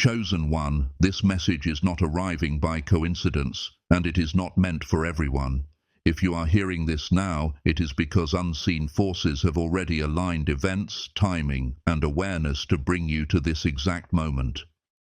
Chosen one, this message is not arriving by coincidence, and it is not meant for everyone. If you are hearing this now, it is because unseen forces have already aligned events, timing, and awareness to bring you to this exact moment.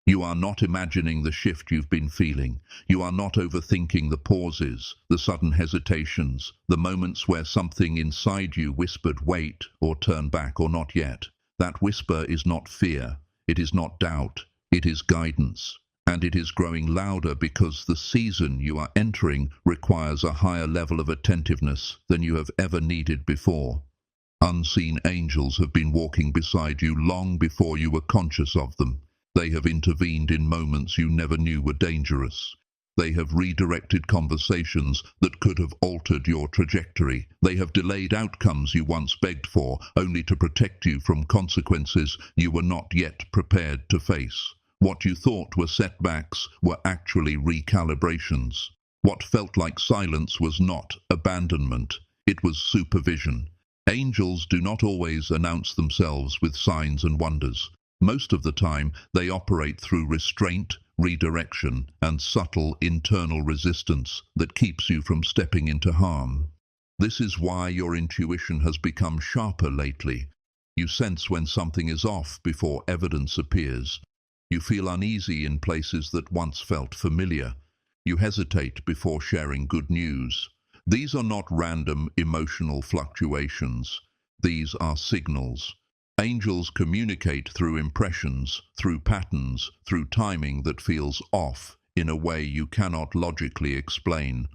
You are not imagining the shift you've been feeling. You are not overthinking the pauses, the sudden hesitations, the moments where something inside you whispered wait or turn back or not yet. That whisper is not fear. It is not doubt. It is guidance. And it is growing louder because the season you are entering requires a higher level of attentiveness than you have ever needed before. Unseen angels have been walking beside you long before you were conscious of them. They have intervened in moments you never knew were dangerous. They have redirected conversations that could have altered your trajectory. They have delayed outcomes you once begged for, only to protect you from consequences you were not yet prepared to face. What you thought were setbacks were actually recalibrations. What felt like silence was not abandonment. It was supervision. Angels do not always announce themselves with signs and wonders. Most of the time, they operate through restraint, redirection, and subtle internal resistance that keeps you from stepping into harm. This is why your intuition has become sharper lately. You sense when something is off before evidence appears. You feel uneasy in places that once felt familiar. You hesitate before sharing good news. These are not random emotional fluctuations. These are signals. Angels communicate through impressions, through patterns, through timing that feels off in a way you cannot logically explain.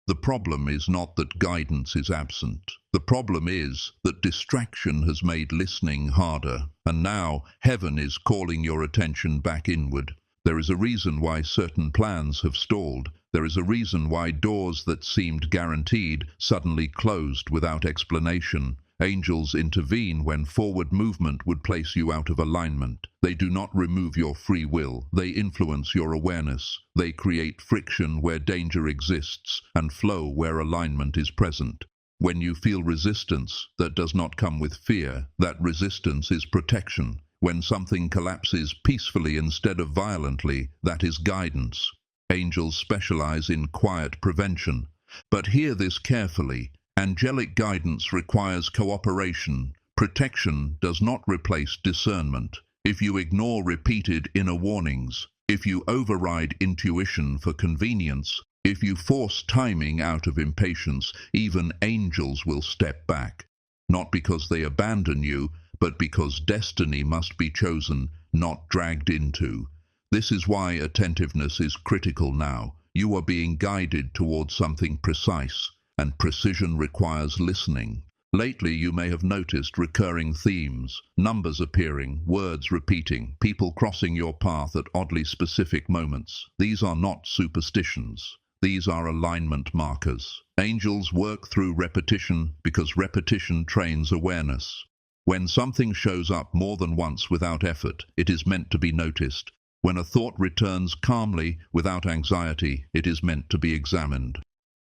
The problem is not that guidance is absent. The problem is that distraction has made listening harder, and now heaven is calling your attention back inward. There is a reason why certain plans have stalled. There is a reason why doors that seemed guaranteed suddenly closed without explanation. Angels intervene when forward movement would place you out of alignment. They do not remove your free will. They influence your awareness. They create friction where danger exists and flow where alignment is present. When you feel resistance that does not come with fear, that resistance is protection. When something collapses peacefully instead of violently, that is guidance. Angels specialize in quiet prevention. But hear this carefully. Angelic guidance requires cooperation. Protection does not replace discernment. If you ignore repeated inner warnings, if you override intuition for convenience, if you force timing out of impatience, even angels will step back. Not because they abandon you, but because destiny must be chosen, not dragged into. This is why attentiveness is critical now. You are being guided towards something precise. And precision requires listening. Lately, you may have noticed recurring themes, numbers appearing, words repeating, people crossing your path at oddly specific moments. These are not superstitions. These are alignment markers. Angels work through repetition because repetition trains awareness. When something shows up more than once without effort, it is meant to be noticed. When a thought returns calmly, without anxiety, it is meant to be examined.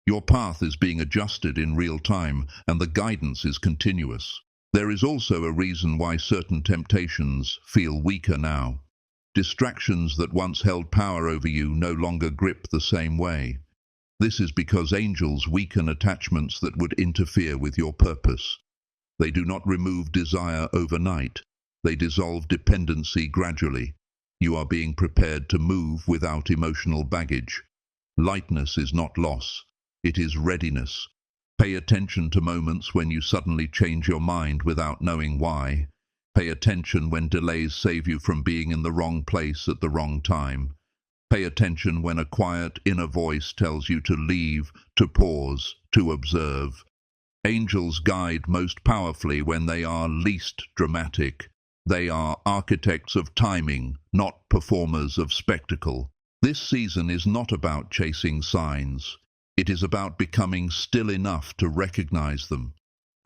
Your path is being adjusted in real time, and the guidance is continuous. There is also a reason why certain temptations feel weaker now. Distractions that once held power over you no longer grip the same way. This is because angels weaken attachments that would interfere with your purpose. They do not remove desire overnight. They dissolve dependency gradually. You are being prepared to move without emotional baggage. Lightness is not loss. It is readiness. Pay attention to moments when you suddenly change your mind without knowing why. Pay attention when delays save you from being in the wrong place at the wrong time. Pay attention when a quiet inner voice tells you to leave, to pause, to observe. Angels guide most powerfully when they are least dramatic. They are architects of timing, not performers of spectacle. This season is not about chasing signs. It is about becoming still enough to recognize them.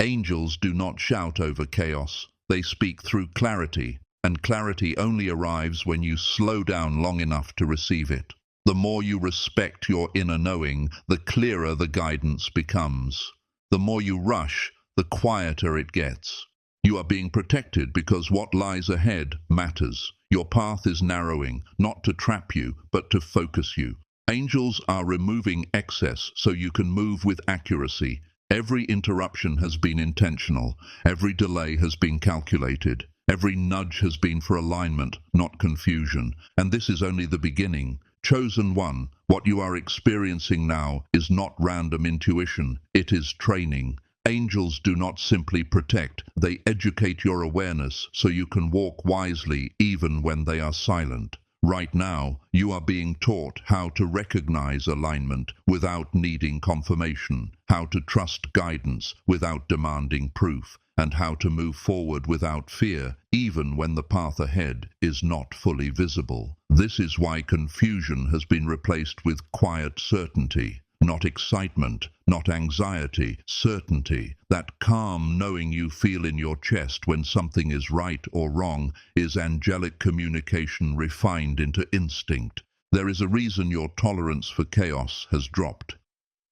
Angels do not shout over chaos. They speak through clarity, and clarity only arrives when you slow down long enough to receive it. The more you respect your inner knowing, the clearer the guidance becomes. The more you rush, the quieter it gets. You are being protected because what lies ahead matters. Your path is narrowing, not to trap you, but to focus you. Angels are removing excess so you can move with accuracy. Every interruption has been intentional. Every delay has been calculated. Every nudge has been for alignment, not confusion. And this is only the beginning. Chosen one, what you are experiencing now is not random intuition. It is training. Angels do not simply protect, they educate your awareness so you can walk wisely even when they are silent. Right now, you are being taught how to recognize alignment without needing confirmation, how to trust guidance without demanding proof, and how to move forward without fear, even when the path ahead is not fully visible. This is why confusion has been replaced with quiet certainty. Not excitement, not anxiety, certainty. That calm knowing you feel in your chest when something is right or wrong is angelic communication refined into instinct. There is a reason your tolerance for chaos has dropped.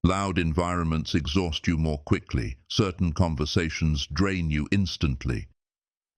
Loud environments exhaust you more quickly. Certain conversations drain you instantly.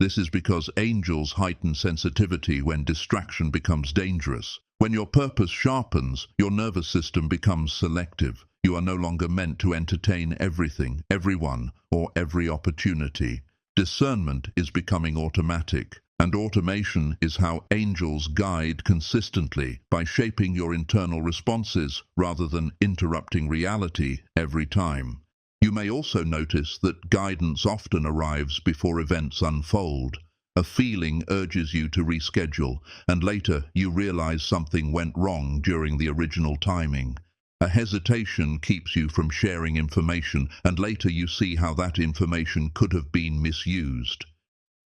This is because angels heighten sensitivity when distraction becomes dangerous. When your purpose sharpens, your nervous system becomes selective. You are no longer meant to entertain everything, everyone, or every opportunity. Discernment is becoming automatic, and automation is how angels guide consistently by shaping your internal responses rather than interrupting reality every time. You may also notice that guidance often arrives before events unfold. A feeling urges you to reschedule, and later you realize something went wrong during the original timing. A hesitation keeps you from sharing information, and later you see how that information could have been misused.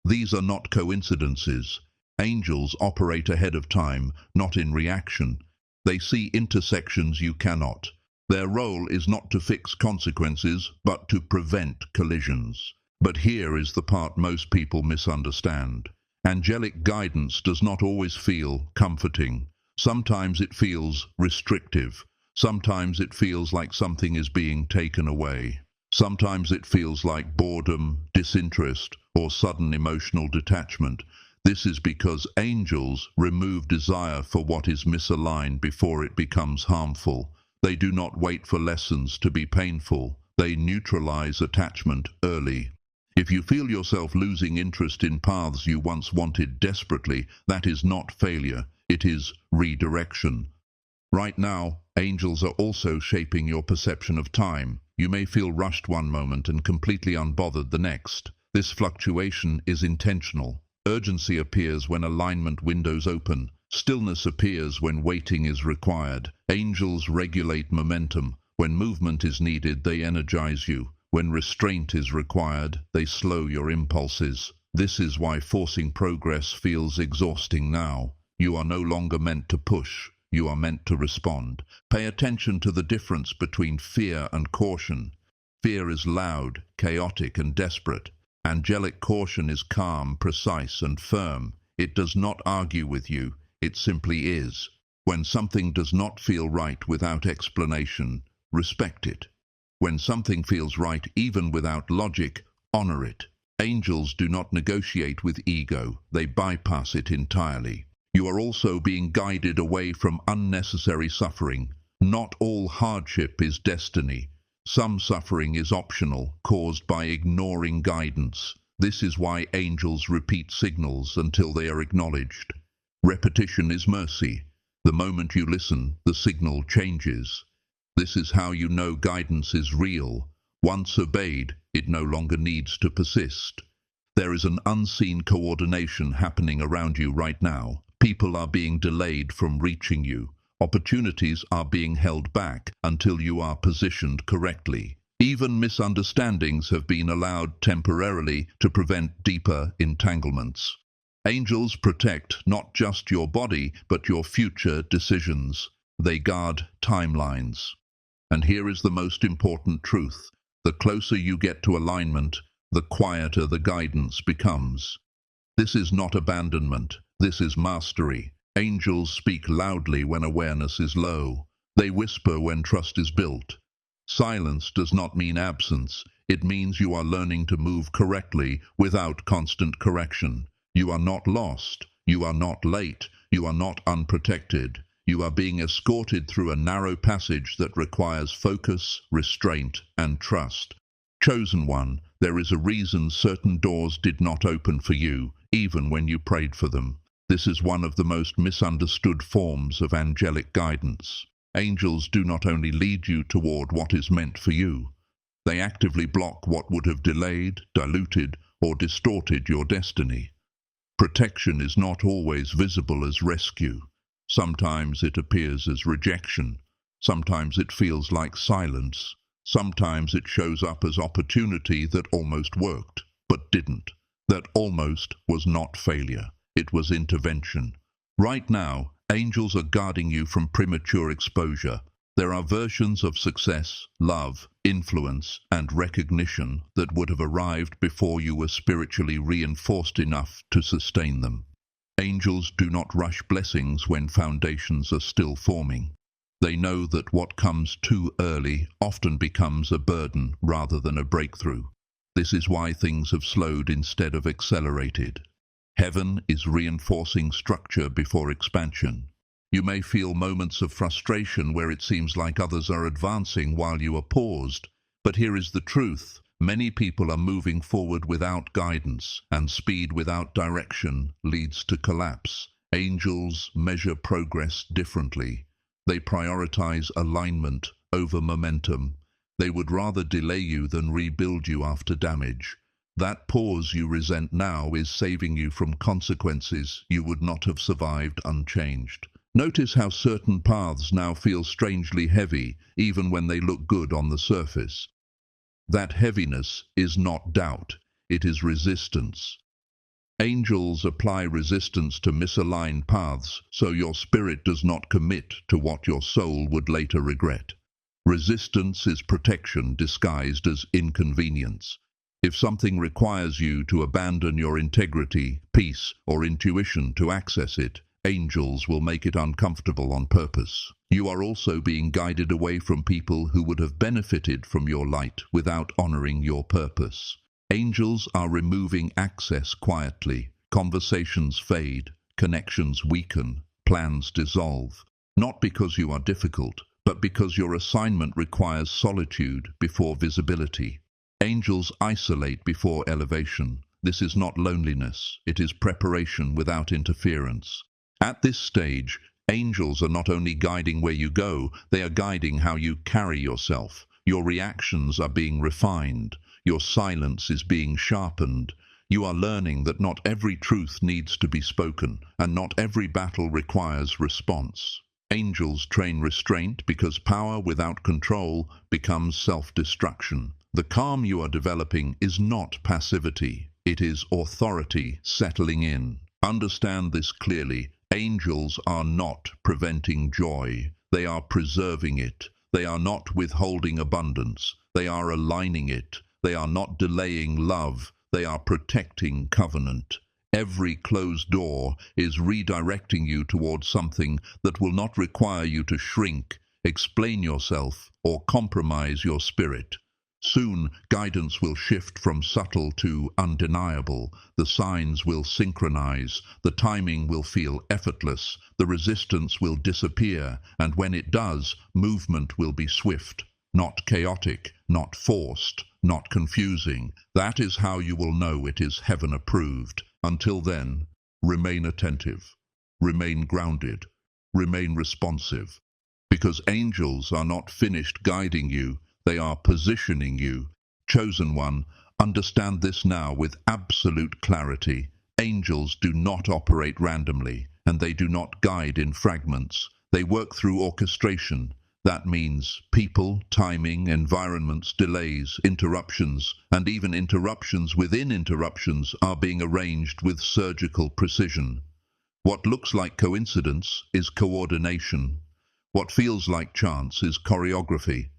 These are not coincidences. Angels operate ahead of time, not in reaction. They see intersections you cannot. Their role is not to fix consequences, but to prevent collisions. But here is the part most people misunderstand. Angelic guidance does not always feel comforting. Sometimes it feels restrictive. Sometimes it feels like something is being taken away. Sometimes it feels like boredom, disinterest, or sudden emotional detachment. This is because angels remove desire for what is misaligned before it becomes harmful. They do not wait for lessons to be painful. They neutralize attachment early. If you feel yourself losing interest in paths you once wanted desperately, that is not failure, it is redirection. Right now, angels are also shaping your perception of time. You may feel rushed one moment and completely unbothered the next. This fluctuation is intentional. Urgency appears when alignment windows open. Stillness appears when waiting is required. Angels regulate momentum. When movement is needed, they energize you. When restraint is required, they slow your impulses. This is why forcing progress feels exhausting now. You are no longer meant to push. You are meant to respond. Pay attention to the difference between fear and caution. Fear is loud, chaotic, and desperate. Angelic caution is calm, precise, and firm. It does not argue with you. It simply is. When something does not feel right without explanation, respect it. When something feels right even without logic, honor it. Angels do not negotiate with ego. They bypass it entirely. You are also being guided away from unnecessary suffering. Not all hardship is destiny. Some suffering is optional, caused by ignoring guidance. This is why angels repeat signals until they are acknowledged. Repetition is mercy. The moment you listen, the signal changes. This is how you know guidance is real. Once obeyed, it no longer needs to persist. There is an unseen coordination happening around you right now. People are being delayed from reaching you. Opportunities are being held back until you are positioned correctly. Even misunderstandings have been allowed temporarily to prevent deeper entanglements. Angels protect not just your body, but your future decisions. They guard timelines. And here is the most important truth. The closer you get to alignment, the quieter the guidance becomes. This is not abandonment. This is mastery. Angels speak loudly when awareness is low. They whisper when trust is built. Silence does not mean absence. It means you are learning to move correctly without constant correction. You are not lost. You are not late. You are not unprotected. You are being escorted through a narrow passage that requires focus, restraint, and trust. Chosen one, there is a reason certain doors did not open for you, even when you prayed for them. This is one of the most misunderstood forms of angelic guidance. Angels do not only lead you toward what is meant for you, they actively block what would have delayed, diluted, or distorted your destiny. Protection is not always visible as rescue. Sometimes it appears as rejection. Sometimes it feels like silence. Sometimes it shows up as opportunity that almost worked, but didn't. That almost was not failure. It was intervention. Right now, angels are guarding you from premature exposure. There are versions of success, love, influence, and recognition that would have arrived before you were spiritually reinforced enough to sustain them. Angels do not rush blessings when foundations are still forming. They know that what comes too early often becomes a burden rather than a breakthrough. This is why things have slowed instead of accelerated. Heaven is reinforcing structure before expansion. You may feel moments of frustration where it seems like others are advancing while you are paused. But here is the truth. Many people are moving forward without guidance, and speed without direction leads to collapse. Angels measure progress differently. They prioritize alignment over momentum. They would rather delay you than rebuild you after damage. That pause you resent now is saving you from consequences you would not have survived unchanged. Notice how certain paths now feel strangely heavy, even when they look good on the surface. That heaviness is not doubt, it is resistance. Angels apply resistance to misaligned paths so your spirit does not commit to what your soul would later regret. Resistance is protection disguised as inconvenience. If something requires you to abandon your integrity, peace, or intuition to access it, angels will make it uncomfortable on purpose. You are also being guided away from people who would have benefited from your light without honoring your purpose. Angels are removing access quietly. Conversations fade, connections weaken, plans dissolve. Not because you are difficult, but because your assignment requires solitude before visibility. Angels isolate before elevation. This is not loneliness, it is preparation without interference. At this stage, angels are not only guiding where you go, they are guiding how you carry yourself. Your reactions are being refined. Your silence is being sharpened. You are learning that not every truth needs to be spoken, and not every battle requires response. Angels train restraint because power without control becomes self-destruction. The calm you are developing is not passivity. It is authority settling in. Understand this clearly. Angels are not preventing joy. They are preserving it. They are not withholding abundance. They are aligning it. They are not delaying love. They are protecting covenant. Every closed door is redirecting you towards something that will not require you to shrink, explain yourself, or compromise your spirit. Soon, guidance will shift from subtle to undeniable. The signs will synchronize. The timing will feel effortless. The resistance will disappear. And when it does, movement will be swift, not chaotic, not forced, not confusing. That is how you will know it is heaven approved. Until then, remain attentive, remain grounded, remain responsive. Because angels are not finished guiding you, they are positioning you. Chosen one, understand this now with absolute clarity. Angels do not operate randomly, and they do not guide in fragments. They work through orchestration. That means people, timing, environments, delays, interruptions, and even interruptions within interruptions are being arranged with surgical precision. What looks like coincidence is coordination. What feels like chance is choreography.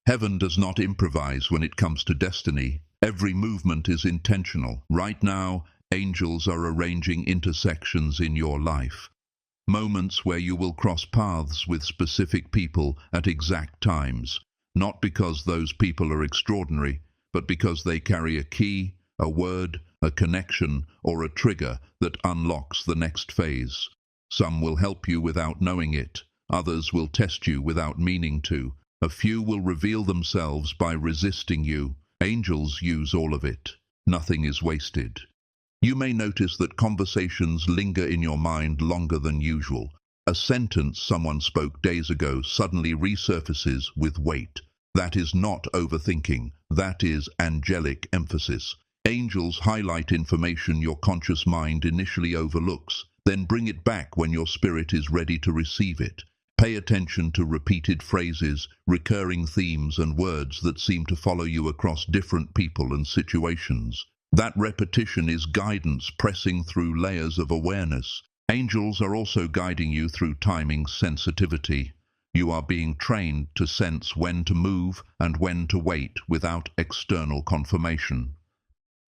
Heaven does not improvise when it comes to destiny. Every movement is intentional. Right now, angels are arranging intersections in your life. Moments where you will cross paths with specific people at exact times, not because those people are extraordinary, but because they carry a key, a word, a connection, or a trigger that unlocks the next phase. Some will help you without knowing it. Others will test you without meaning to. A few will reveal themselves by resisting you. Angels use all of it. Nothing is wasted. You may notice that conversations linger in your mind longer than usual. A sentence someone spoke days ago suddenly resurfaces with weight. That is not overthinking. That is angelic emphasis. Angels highlight information your conscious mind initially overlooks, then bring it back when your spirit is ready to receive it. Pay attention to repeated phrases, recurring themes, and words that seem to follow you across different people and situations. That repetition is guidance pressing through layers of awareness. Angels are also guiding you through timing sensitivity. You are being trained to sense when to move and when to wait without external confirmation.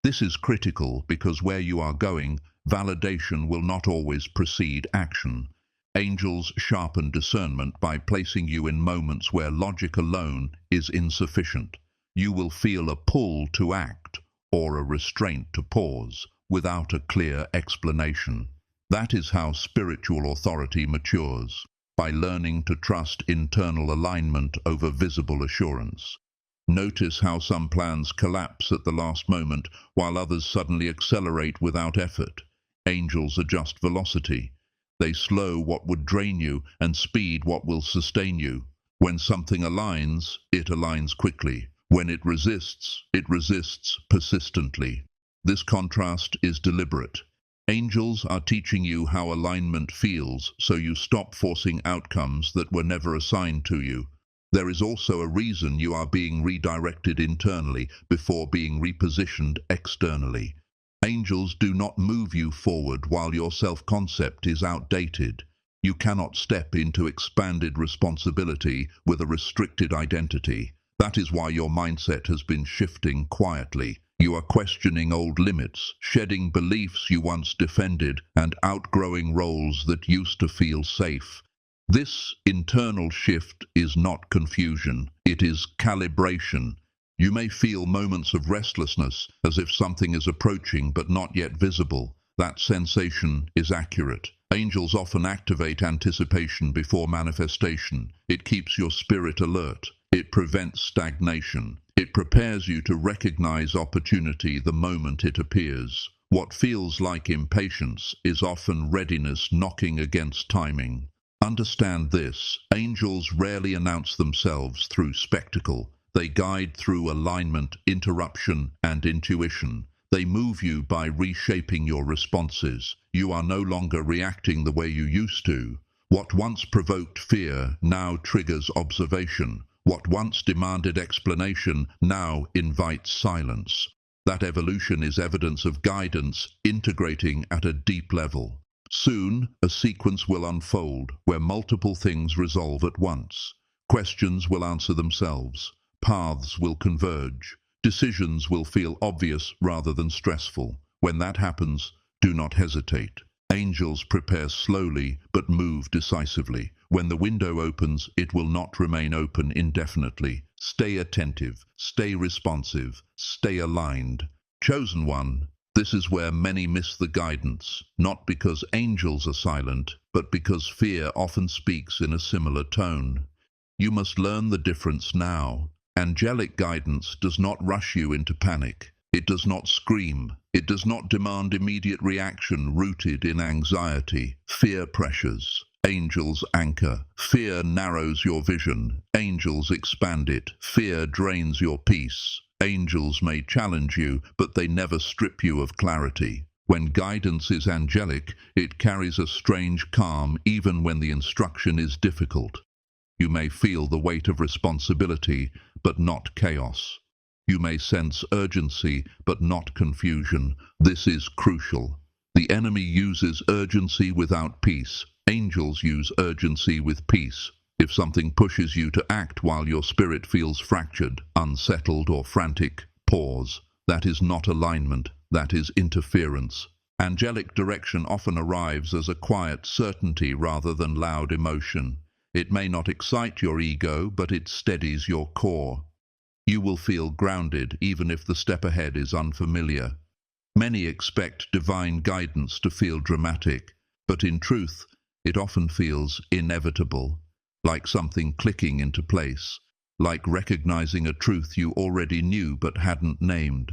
This is critical because where you are going, validation will not always precede action. Angels sharpen discernment by placing you in moments where logic alone is insufficient. You will feel a pull to act or a restraint to pause without a clear explanation. That is how spiritual authority matures, by learning to trust internal alignment over visible assurance. Notice how some plans collapse at the last moment, while others suddenly accelerate without effort. Angels adjust velocity. They slow what would drain you and speed what will sustain you. When something aligns, it aligns quickly. When it resists persistently. This contrast is deliberate. Angels are teaching you how alignment feels, so you stop forcing outcomes that were never assigned to you. There is also a reason you are being redirected internally before being repositioned externally. Angels do not move you forward while your self-concept is outdated. You cannot step into expanded responsibility with a restricted identity. That is why your mindset has been shifting quietly. You are questioning old limits, shedding beliefs you once defended, and outgrowing roles that used to feel safe. This internal shift is not confusion, it is calibration. You may feel moments of restlessness, as if something is approaching but not yet visible. That sensation is accurate. Angels often activate anticipation before manifestation. It keeps your spirit alert. It prevents stagnation. It prepares you to recognize opportunity the moment it appears. What feels like impatience is often readiness knocking against timing. Understand this: angels rarely announce themselves through spectacle. They guide through alignment, interruption, and intuition. They move you by reshaping your responses. You are no longer reacting the way you used to. What once provoked fear now triggers observation. What once demanded explanation now invites silence. That evolution is evidence of guidance integrating at a deep level. Soon, a sequence will unfold where multiple things resolve at once. Questions will answer themselves. Paths will converge. Decisions will feel obvious rather than stressful. When that happens, do not hesitate. Angels prepare slowly but move decisively. When the window opens, it will not remain open indefinitely. Stay attentive, stay responsive, stay aligned. Chosen one, this is where many miss the guidance, not because angels are silent, but because fear often speaks in a similar tone. You must learn the difference now. Angelic guidance does not rush you into panic. It does not scream. It does not demand immediate reaction rooted in anxiety. Fear pressures. Angels anchor. Fear narrows your vision. Angels expand it. Fear drains your peace. Angels may challenge you, but they never strip you of clarity. When guidance is angelic, it carries a strange calm even when the instruction is difficult. You may feel the weight of responsibility, but not chaos. You may sense urgency, but not confusion. This is crucial. The enemy uses urgency without peace. Angels use urgency with peace. If something pushes you to act while your spirit feels fractured, unsettled, or frantic, pause. That is not alignment. That is interference. Angelic direction often arrives as a quiet certainty rather than loud emotion. It may not excite your ego, but it steadies your core. You will feel grounded even if the step ahead is unfamiliar. Many expect divine guidance to feel dramatic, but in truth, it often feels inevitable, like something clicking into place, like recognizing a truth you already knew but hadn't named.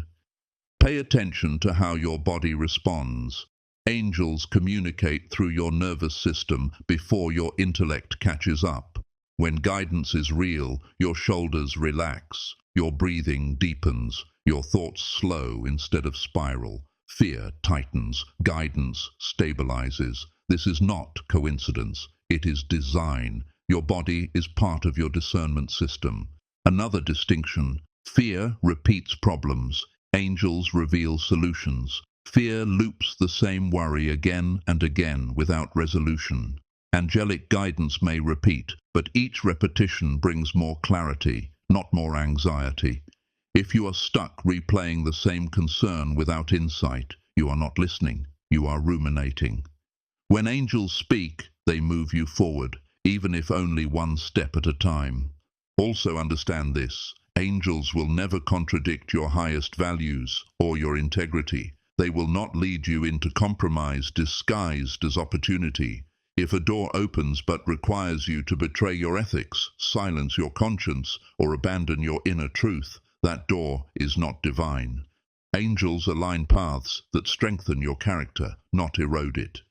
Pay attention to how your body responds. Angels communicate through your nervous system before your intellect catches up. When guidance is real, your shoulders relax, your breathing deepens, your thoughts slow instead of spiral. Fear tightens, guidance stabilizes. This is not coincidence, it is design. Your body is part of your discernment system. Another distinction: fear repeats problems, angels reveal solutions. Fear loops the same worry again and again without resolution. Angelic guidance may repeat, but each repetition brings more clarity, not more anxiety. If you are stuck replaying the same concern without insight, you are not listening, you are ruminating. When angels speak, they move you forward, even if only one step at a time. Also understand this: angels will never contradict your highest values or your integrity. They will not lead you into compromise disguised as opportunity. If a door opens but requires you to betray your ethics, silence your conscience, or abandon your inner truth, that door is not divine. Angels align paths that strengthen your character, not erode it.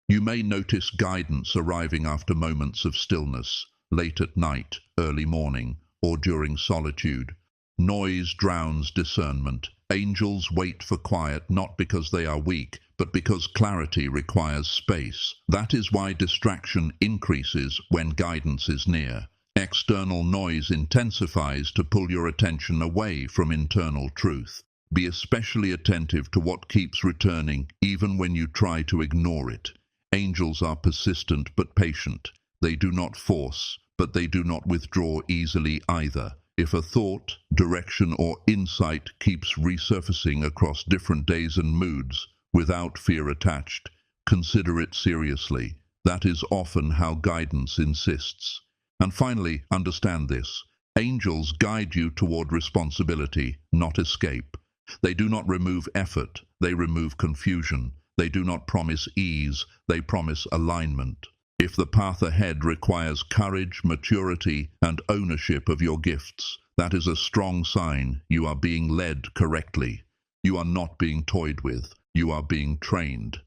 You may notice guidance arriving after moments of stillness, late at night, early morning, or during solitude. Noise drowns discernment. Angels wait for quiet not because they are weak, but because clarity requires space. That is why distraction increases when guidance is near. External noise intensifies to pull your attention away from internal truth. Be especially attentive to what keeps returning, even when you try to ignore it. Angels are persistent but patient. They do not force, but they do not withdraw easily either. If a thought, direction, or insight keeps resurfacing across different days and moods, without fear attached, consider it seriously. That is often how guidance insists. And finally, understand this: angels guide you toward responsibility, not escape. They do not remove effort, they remove confusion. They do not promise ease, they promise alignment. If the path ahead requires courage, maturity, and ownership of your gifts, that is a strong sign you are being led correctly. You are not being toyed with, you are being trained.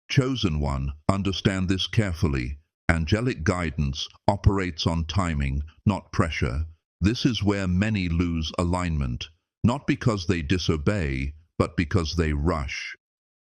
Chosen one, understand this carefully. Angelic guidance operates on timing, not pressure. This is where many lose alignment, not because they disobey, but because they rush.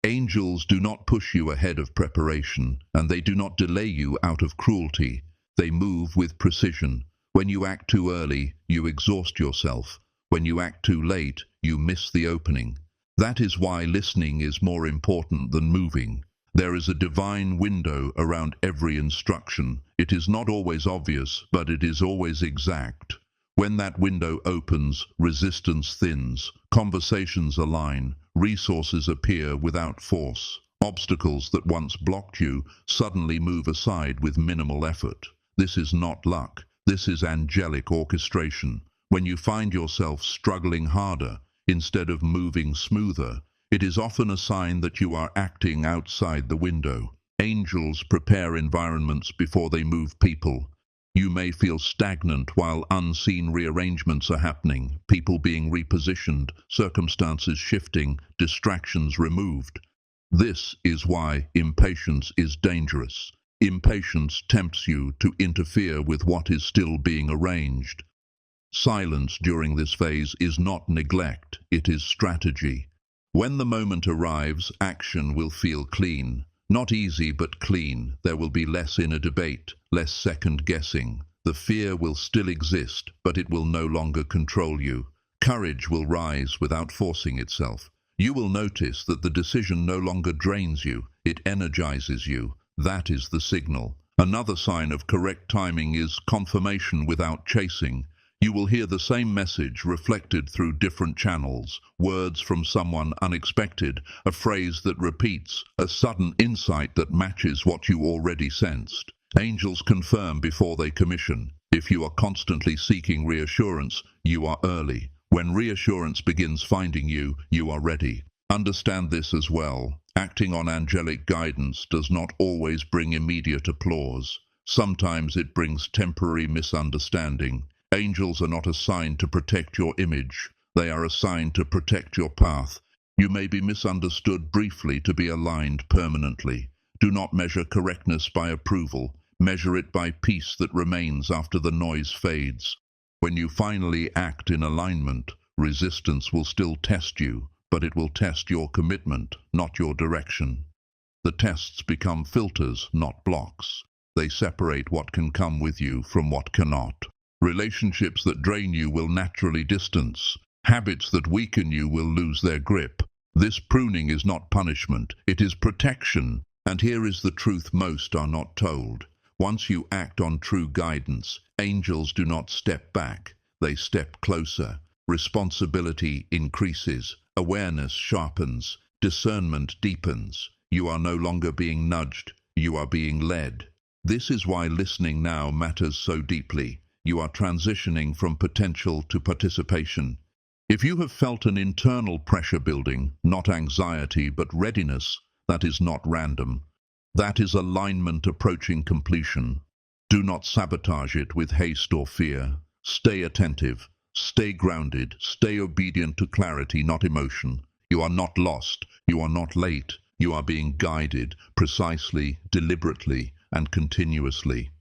Angels do not push you ahead of preparation, and they do not delay you out of cruelty. They move with precision. When you act too early, you exhaust yourself. When you act too late, you miss the opening. That is why listening is more important than moving. There is a divine window around every instruction. It is not always obvious, but it is always exact. When that window opens, resistance thins, conversations align, resources appear without force. Obstacles that once blocked you suddenly move aside with minimal effort. This is not luck. This is angelic orchestration. When you find yourself struggling harder instead of moving smoother, it is often a sign that you are acting outside the window. Angels prepare environments before they move people. You may feel stagnant while unseen rearrangements are happening, people being repositioned, circumstances shifting, distractions removed. This is why impatience is dangerous. Impatience tempts you to interfere with what is still being arranged. Silence during this phase is not neglect, it is strategy. When the moment arrives, action will feel clean. Not easy, but clean. There will be less inner debate, less second-guessing. The fear will still exist, but it will no longer control you. Courage will rise without forcing itself. You will notice that the decision no longer drains you, it energizes you. That is the signal. Another sign of correct timing is confirmation without chasing. You will hear the same message reflected through different channels, words from someone unexpected, a phrase that repeats, a sudden insight that matches what you already sensed. Angels confirm before they commission. If you are constantly seeking reassurance, you are early. When reassurance begins finding you, you are ready. Understand this as well. Acting on angelic guidance does not always bring immediate applause. Sometimes it brings temporary misunderstanding. Angels are not assigned to protect your image. They are assigned to protect your path. You may be misunderstood briefly to be aligned permanently. Do not measure correctness by approval. Measure it by peace that remains after the noise fades. When you finally act in alignment, resistance will still test you, but it will test your commitment, not your direction. The tests become filters, not blocks. They separate what can come with you from what cannot. Relationships that drain you will naturally distance. Habits that weaken you will lose their grip. This pruning is not punishment, it is protection. And here is the truth most are not told. Once you act on true guidance, angels do not step back, they step closer. Responsibility increases, awareness sharpens, discernment deepens. You are no longer being nudged, you are being led. This is why listening now matters so deeply. You are transitioning from potential to participation. If you have felt an internal pressure building, not anxiety but readiness, that is not random. That is alignment approaching completion. Do not sabotage it with haste or fear. Stay attentive, stay grounded, stay obedient to clarity, not emotion. You are not lost, you are not late. You are being guided precisely, deliberately, and continuously.